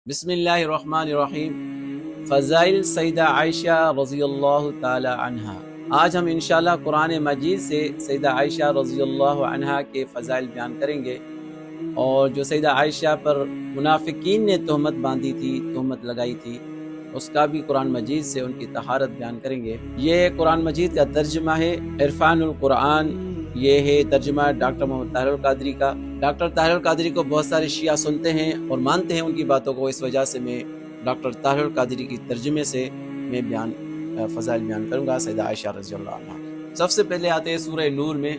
بسم اللہ الرحمن الرحیم۔ فضائل سیدہ عائشہ رضی اللہ تعالی عنہ۔ آج ہم انشاءاللہ قرآن مجید سے سیدہ عائشہ رضی اللہ عنہ کے فضائل بیان کریں گے، اور جو سیدہ عائشہ پر منافقین نے تہمت باندھی تھی، تہمت لگائی تھی، اس کا بھی قرآن مجید سے ان کی طہارت بیان کریں گے۔ یہ قرآن مجید کا ترجمہ ہے عرفان القرآن، یہ ہے ترجمہ ڈاکٹر محمد طاہر القادری کا۔ ڈاکٹر طاہر القادری کو بہت سارے شیعہ سنتے ہیں اور مانتے ہیں ان کی باتوں کو، اس وجہ سے میں ڈاکٹر طاہر القادری کی ترجمے سے میں فضائل بیان کروں گا سیدہ عائشہ رضی اللہ عنہ۔ سب سے پہلے آتے ہیں سورہ نور میں،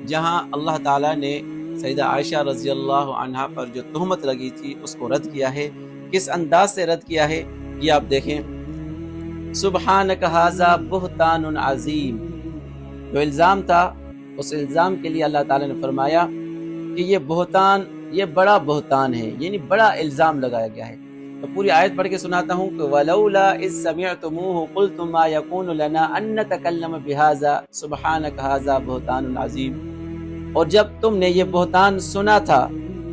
جہاں اللہ تعالیٰ نے سیدہ عائشہ رضی اللہ عنہ پر جو تہمت لگی تھی اس کو رد کیا ہے۔ کس انداز سے رد کیا ہے یہ آپ دیکھیں۔ سبحانک ھذا بہتان عظیم، جو الزام تھا اس الزام کے لیے اللہ تعالیٰ نے فرمایا کہ یہ بہتان، یہ بڑا بہتان ہے، یعنی بڑا الزام لگایا گیا ہے۔ تو پوری آیت پڑھ کے سناتا ہوں کہ وَلَوْلَا إِذْ سَمِعْتُمُوهُ قُلْتُمْ مَا يَكُونُ لَنَا أَن نَّتَكَلَّمَ بِهَذَا سُبْحَانَكَ هَذَا بُهْتَانٌ عَظِيمٌ، اور جب تم نے یہ بہتان سنا تھا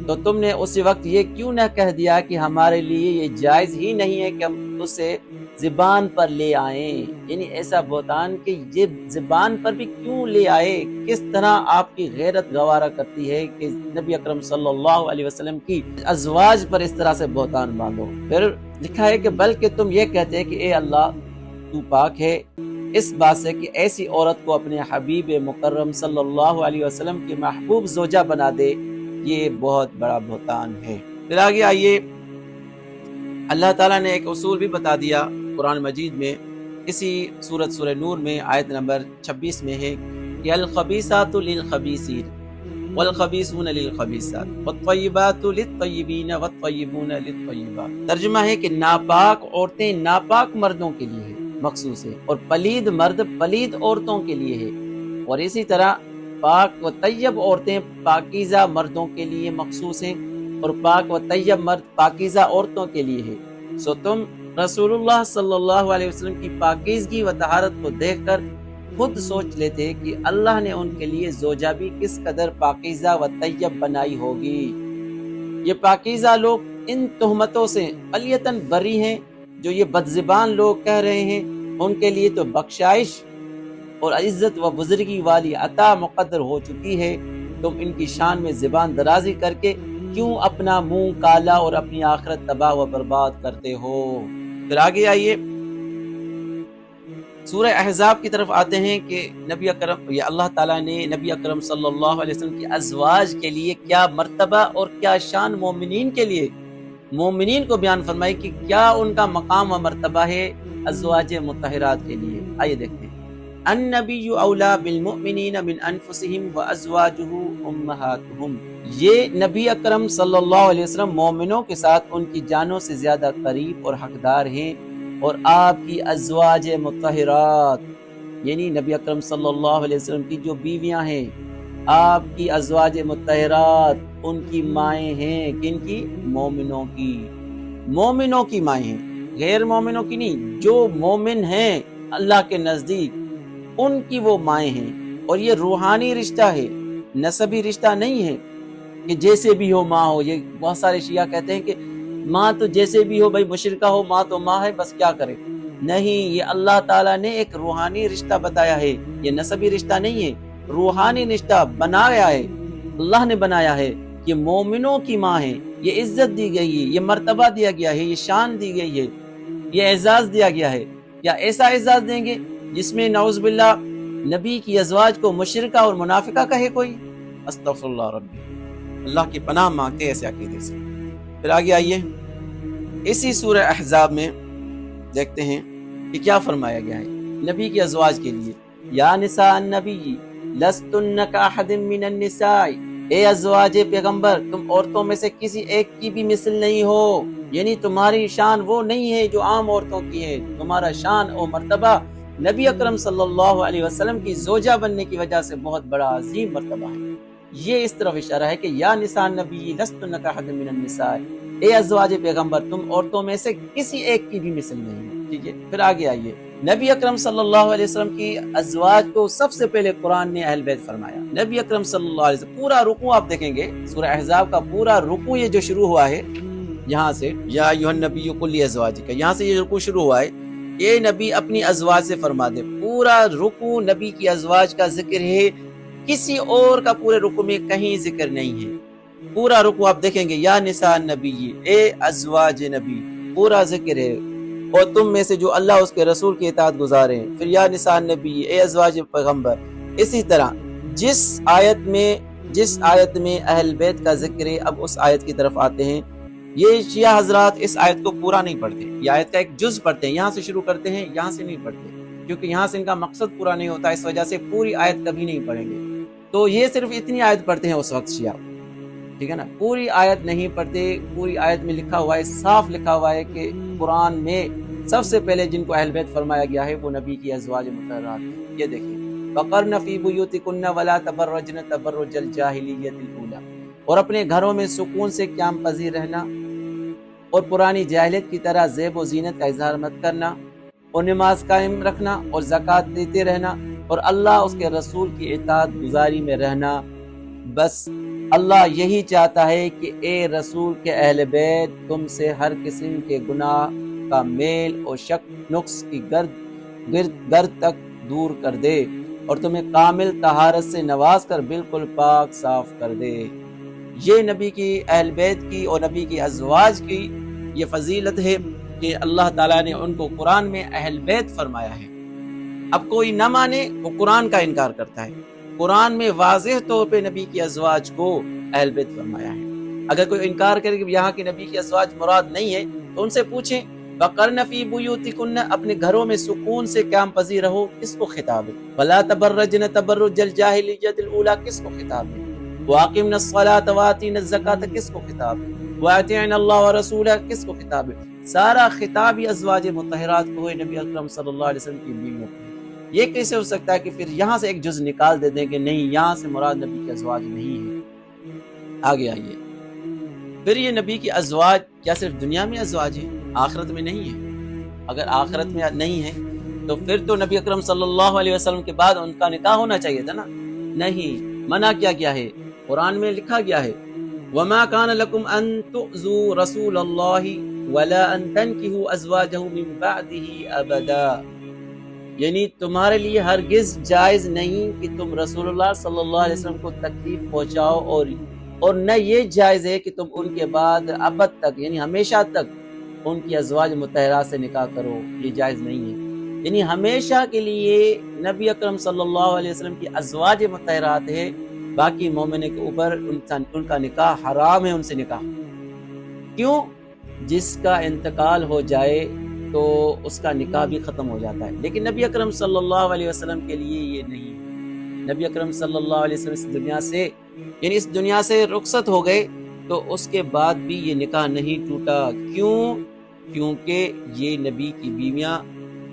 تو تم نے اسی وقت یہ کیوں نہ کہہ دیا کہ ہمارے لیے یہ جائز ہی نہیں ہے کہ ہم اسے زبان پر لے آئیں، یعنی ایسا بہتان کہ یہ زبان پر بھی کیوں لے آئے۔ کس طرح آپ کی غیرت گوارا کرتی ہے کہ نبی اکرم صلی اللہ علیہ وسلم کی ازواج پر اس طرح سے بہتان باندھو۔ پھر لکھا ہے کہ بلکہ تم یہ کہتے کہ اے اللہ تو پاک ہے اس بات سے کہ ایسی عورت کو اپنے حبیب مکرم صلی اللہ علیہ وسلم کی محبوب زوجہ بنا دے، یہ بہت بڑا بہتان ہے۔ پھر آگے آئیے، اللہ تعالیٰ نے ایک اصول بھی بتا دیا قرآن مجید میں، اسی سورہ نور میں آیت نمبر 26 میں ہے کہ الخبیثات للخبیثین والخبیثون للخبیثات والطیبات للطیبین والطیبون للطیبات۔ ترجمہ ہے کہ ناپاک عورتیں ناپاک مردوں کے لیے مخصوص ہے، اور پلید مرد پلید عورتوں کے لیے ہے، اور اسی طرح پاک و طیب عورتیں پاکیزہ مردوں کے لیے مخصوص ہیں، اور پاک و طیب مرد پاکیزہ عورتوں کے لیے ہے۔ سو تم رسول اللہ صلی اللہ علیہ وسلم کی پاکیزگی و طہارت کو دیکھ کر خود سوچ لیتے کہ اللہ نے ان کے لیے زوجہ بھی کس قدر پاکیزہ و طیب بنائی ہوگی۔ یہ پاکیزہ لوگ ان تہمتوں سے علیتاً بری ہیں جو یہ بدزبان لوگ کہہ رہے ہیں، ان کے لیے تو بخشائش اور عزت و بزرگی والی عطا مقدر ہو چکی ہے۔ تم ان کی شان میں زبان درازی کر کے کیوں اپنا منہ کالا اور اپنی آخرت تباہ و برباد کرتے ہو۔ پھر آگے آئیے، سورہ احزاب کی طرف آتے ہیں کہ نبی اکرم، یہ اللہ تعالیٰ نے نبی اکرم صلی اللہ علیہ وسلم کی ازواج کے لیے کیا مرتبہ اور کیا شان مومنین کے لیے، مومنین کو بیان فرمائی کہ کیا ان کا مقام و مرتبہ ہے ازواج مطہرات کے لیے۔ آئیے دیکھتے ہیں، النبی اولا بالمؤمنین من انفسہم وازواجہ امہاتہم، یہ نبی اکرم صلی اللہ علیہ وسلم مومنوں کے ساتھ ان کی جانوں سے زیادہ قریب اور حقدار ہیں، اور آپ کی ازواج مطہرات یعنی نبی اکرم صلی اللہ علیہ وسلم کی جو بیویاں ہیں، آپ کی ازواج مطہرات ان کی مائیں ہیں، کن کی؟ مومنوں کی، مومنوں کی مائیں ہیں، غیر مومنوں کی نہیں، جو مومن ہیں اللہ کے نزدیک ان کی وہ مائیں ہیں۔ اور یہ روحانی رشتہ ہے، نسبی رشتہ نہیں ہے کہ جیسے بھی ہو ماں ہو۔ یہ بہت سارے شیعہ کہتے ہیں کہ ماں تو جیسے بھی ہو، بھائی مشرکہ ہو، ماں تو ماں ہے، بس کیا کرے۔ نہیں، یہ اللہ تعالیٰ نے ایک روحانی رشتہ بتایا ہے، یہ نسبی رشتہ نہیں ہے، روحانی رشتہ بنایا ہے، اللہ نے بنایا ہے۔ یہ مومنوں کی ماں ہے، یہ عزت دی گئی ہے، یہ مرتبہ دیا گیا ہے، یہ شان دی گئی ہے، یہ اعزاز دیا گیا ہے۔ یا ایسا اعزاز دیں گے جس میں نعوذ باللہ نبی کی ازواج کو مشرکہ اور منافقہ کہے کوئی؟ استغفر اللہ ربی، اللہ کی پناہ مانگتے ہیں ایسے عقیدے سے۔ پھر آگے آئیے، اسی سورہ احزاب میں دیکھتے ہیں کہ کیا فرمایا گیا ہے نبی کی ازواج کے لیے۔ یا نساء النبی لستن کاحد من النساء، اے ازواج پیغمبر تم عورتوں میں سے کسی ایک کی بھی مثل نہیں ہو، یعنی تمہاری شان وہ نہیں ہے جو عام عورتوں کی ہے، تمہارا شان اور مرتبہ نبی اکرم صلی اللہ علیہ وسلم کی زوجہ بننے کی وجہ سے بہت بڑا عظیم مرتبہ ہے۔ یہ اس طرف اشارہ ہے کہ یا نساء النبی لستن کاحد من النساء، اے ازواج پیغمبر تم عورتوں میں سے کسی ایک کی بھی مثل نہیں ہے۔ ٹھیک ہے، پھر آگے آئیے، نبی اکرم صلی اللہ علیہ وسلم کی ازواج کو سب سے پہلے قرآن نے اہل بیت فرمایا۔ نبی اکرم صلی اللہ علیہ وسلم پورا رکوع آپ دیکھیں گے، سورہ احزاب کا پورا رکوع یہ جو شروع ہوا ہے یہاں سے یا ایھا النبی قل لازواجک، یہاں سے یہ رکوع شروع ہوا ہے، اے نبی اپنی ازواج سے فرما دے. پورا رکوع نبی کی ازواج کا ذکر ہے، کسی اور کا پورے رکوع میں کہیں ذکر نہیں ہے. پورا رکوع آپ دیکھیں گے یا نساء النبی، اے ازواج نبی، پورا ذکر ہے. اور تم میں سے جو اللہ اس کے رسول کی اطاعت گزارے ہیں، پھر یا نساء النبی، اے ازواج پیغمبر. اسی طرح جس آیت میں اہل بیت کا ذکر ہے، اب اس آیت کی طرف آتے ہیں. یہ شیعہ حضرات اس آیت کو پورا نہیں پڑھتے، یہ آیت کا ایک جز پڑھتے ہیں، یہاں سے شروع کرتے ہیں، یہاں سے نہیں پڑھتے، کیونکہ یہاں سے ان کا مقصد پورا نہیں ہوتا، اس وجہ سے پوری آیت کبھی نہیں پڑھیں گے. تو یہ صرف اتنی آیت پڑھتے ہیں اس وقت شیعہ، ٹھیک ہے نا. پوری آیت نہیں پڑھتے. پوری آیت میں لکھا ہوا ہے، صاف لکھا ہوا ہے کہ قرآن میں سب سے پہلے جن کو اہل بیت فرمایا گیا ہے وہ نبی کی ازواج مطہرات ہیں. یہ دیکھیں، وَقَرْنَ فِي بُيُوتِكُنَّ وَلَا تَبَرَّجْنَ تَبَرُّجَ الْجَاهِلِيَّةِ الْأُولَىٰ، اور اپنے گھروں میں سکون سے قیام پذیر رہنا اور پرانی جاہلیت کی طرح زیب و زینت کا اظہار مت کرنا، اور نماز قائم رکھنا اور زکوٰۃ دیتے رہنا اور اللہ اس کے رسول کی اطاعت گزاری میں رہنا. بس اللہ یہی چاہتا ہے کہ اے رسول کے اہل بیت تم سے ہر قسم کے گناہ کا میل اور شک نقص کی گرد تک دور کر دے اور تمہیں کامل طہارت سے نواز کر بالکل پاک صاف کر دے. یہ نبی کی اہل بیت کی اور نبی کی ازواج کی یہ فضیلت ہے کہ اللہ تعالیٰ نے ان کو قرآن میں اہل بیت فرمایا ہے. اب کوئی نہ مانے وہ قرآن کا انکار کرتا ہے. قرآن میں واضح طور پہ نبی کی ازواج کو اہل بیت فرمایا ہے. اگر کوئی انکار کرے کہ یہاں کے نبی کی ازواج مراد نہیں ہے تو ان سے پوچھیں وَقَرْنَ فِي بُيُوتِكُنَّ، اپنے گھروں میں سکون سے قیام پذیر رہو، کس کو خطاب ہے؟ وَلَا تَبَرَّجْنَ تَبَرُّجَ الْجَاهِلِيَّةِ الْأُولَىٰ، کس کو خطاب ہے؟ وَأَقِمْنَ الصَّلَاةَ وَآتِينَ الزَّكَاةَ، کس کو خطاب ہے؟ وَأَطِعْنَ اللَّهَ وَرَسُولَهُ، کس کو خطاب ہے؟ سارا خطاب ہی ازواج مطہرات کو ہے، نبی اکرم صلی اللہ علیہ وسلم کی بیویوں کو. یہ کیسے ہو سکتا ہے کہ پھر یہاں سے ایک جز نکال دیتے ہیں کہ نہیں یہاں سے مراد نبی کی ازواج نہیں ہے؟ آگے آئیے. پھر یہ نبی کی ازواج کیا صرف دنیا میں ازواج ہیں، آخرت میں نہیں ہے؟ اگر آخرت میں نہیں ہے تو پھر تو نبی اکرم صلی اللہ علیہ وسلم کے بعد ان کا نکاح ہونا چاہیے تھا نا. نہیں، منع کیا گیا ہے، قرآن میں لکھا گیا ہے وَمَا كَانَ لَكُمْ أَن تُؤْذُوا رَسُولَ اللَّهِ وَلَا أَن تَنكِحُوا أَزْوَاجَهُ مِن بَعْدِهِ أَبَدًا، یعنی تمہارے لیے ہرگز جائز نہیں کہ تم رسول اللہ صلی اللہ علیہ وسلم کو تکلیف پہنچاؤ، اور نہ یہ جائز ہے کہ تم ان کے بعد ابد تک یعنی ہمیشہ تک ان کی ازواج مطہرات سے نکاح کرو. یہ جائز نہیں ہے. یعنی ہمیشہ کے لیے نبی اکرم صلی اللہ علیہ وسلم کی ازواج مطہرات ہے، باقی مومن کے اوپر ان کا نکاح حرام ہے، ان سے نکاح. کیوں؟ جس کا انتقال ہو جائے تو اس کا نکاح بھی ختم ہو جاتا ہے، لیکن نبی اکرم صلی اللہ علیہ وسلم کے لیے یہ نہیں ہے. نبی اکرم صلی اللہ علیہ وسلم اس دنیا سے رخصت ہو گئے تو اس کے بعد بھی یہ نکاح نہیں ٹوٹا. کیوں؟ کیونکہ یہ نبی کی بیویاں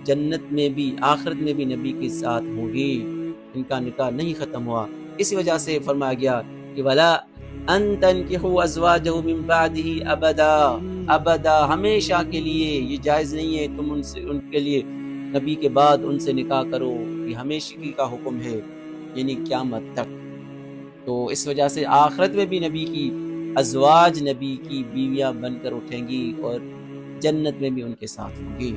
جنت میں بھی آخرت میں بھی نبی کے ساتھ ہوں گی، ان کا نکاح نہیں ختم ہوا. اسی وجہ سے فرمایا گیا کہ وَلَا أَن تَنكِحُوا أَزْوَاجَهُ مِن بَعْدِهِ أَبَدًا، ہمیشہ کے لیے یہ جائز نہیں ہے تم ان کے لیے نبی کے بعد ان سے نکاح کرو. یہ ہمیشگی کا حکم ہے، یعنی قیامت تک. تو اس وجہ سے آخرت میں بھی نبی کی ازواج نبی کی بیویاں بن کر اٹھیں گی اور جنت میں بھی ان کے ساتھ ہوں گی.